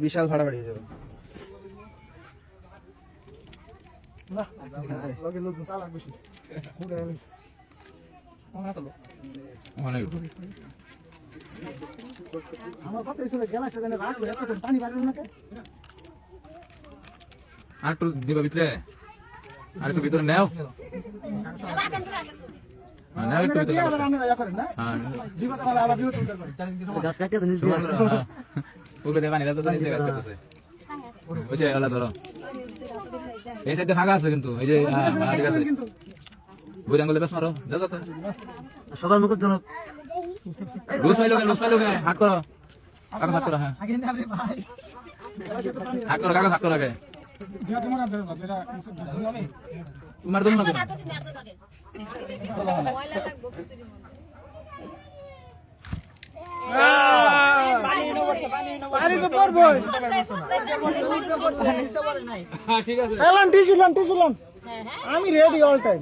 বিশাল ভাড়া বাড়িয়ে যাবে। আর একটু দিবা ভিতরে, আর একটু ভিতরে নেও, নেও একটু ভিতরে। উঠে দেবা নিলে তো নিচে গাছ কাটতেছে। বুঝছে আল্লাহ ধরো এই সাইডে ফাঁকা আছে কিন্তু এই যে ঠিক আছে বুড়ি আঙ্গুলে বেশ মারো যাও যাও সবার মুখের জন্য লুজ পাইলো কে হাত করো কাগজ হাত করো। হ্যাঁ হাত করো কাগজ হাত করো আগে তোমার দম না কেন ঠিক আছে আমি রেডি অল টাইম।